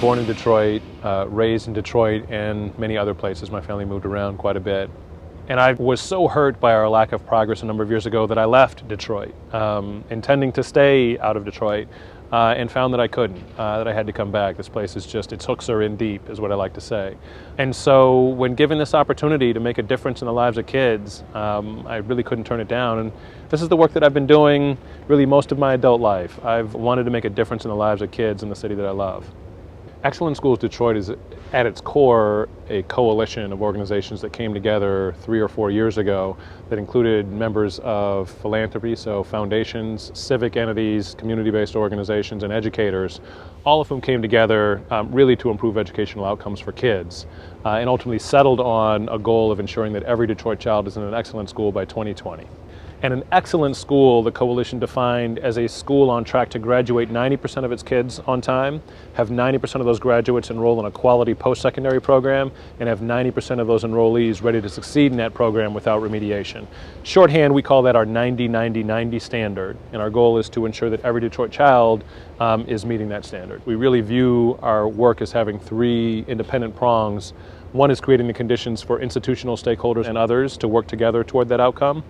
born in Detroit, raised in Detroit and many other places. My family moved around quite a bit. And I was so hurt by our lack of progress a number of years ago that I left Detroit, intending to stay out of Detroit, and found that I couldn't, that I had to come back. This place is just, its hooks are in deep, is what I like to say. And so when given this opportunity to make a difference in the lives of kids, I really couldn't turn it down. And this is the work that I've been doing really most of my adult life. I've wanted to make a difference in the lives of kids in the city that I love. Excellent Schools Detroit is at its core a coalition of organizations that came together 3 or 4 years ago that included members of philanthropy, so foundations, civic entities, community-based organizations, and educators, all of whom came together really to improve educational outcomes for kids, and ultimately settled on a goal of ensuring that every Detroit child is in an excellent school by 2020. And an excellent school, the coalition defined as a school on track to graduate 90% of its kids on time, have 90% of those graduates enroll in a quality post-secondary program, and have 90% of those enrollees ready to succeed in that program without remediation. Shorthand, we call that our 90-90-90 standard, and our goal is to ensure that every Detroit child is meeting that standard. We really view our work as having 3 independent prongs. One is creating the conditions for institutional stakeholders and others to work together toward that outcome.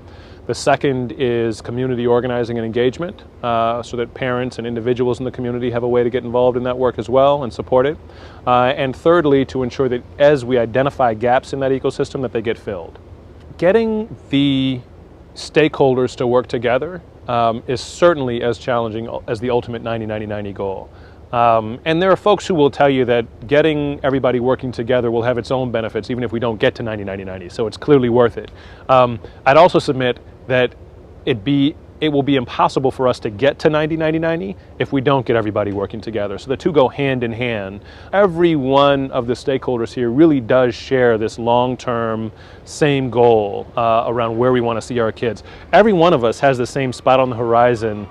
The second is community organizing and engagement, so that parents and individuals in the community have a way to get involved in that work as well and support it. And thirdly, to ensure that as we identify gaps in that ecosystem, that they get filled. Getting the stakeholders to work together is certainly as challenging as the ultimate 90-90-90 goal. And there are folks who will tell you that getting everybody working together will have its own benefits even if we don't get to 90-90-90, so it's clearly worth it. I'd also submit that it will be impossible for us to get to 90-90-90 if we don't get everybody working together. So the two go hand in hand. Every one of the stakeholders here really does share this long-term same goal around where we want to see our kids. Every one of us has the same spot on the horizon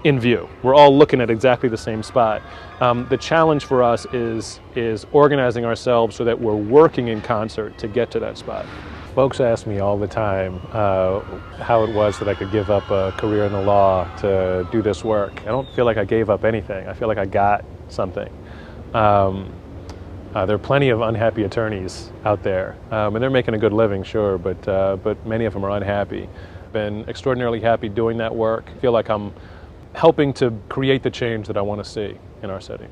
in view. We're all looking at exactly the same spot. The challenge for us is organizing ourselves so that we're working in concert to get to that spot. Folks ask me all the time how it was that I could give up a career in the law to do this work. I don't feel like I gave up anything. I feel like I got something. There are plenty of unhappy attorneys out there, and they're making a good living, sure, but many of them are unhappy. I've been extraordinarily happy doing that work. I feel like I'm helping to create the change that I want to see in our city.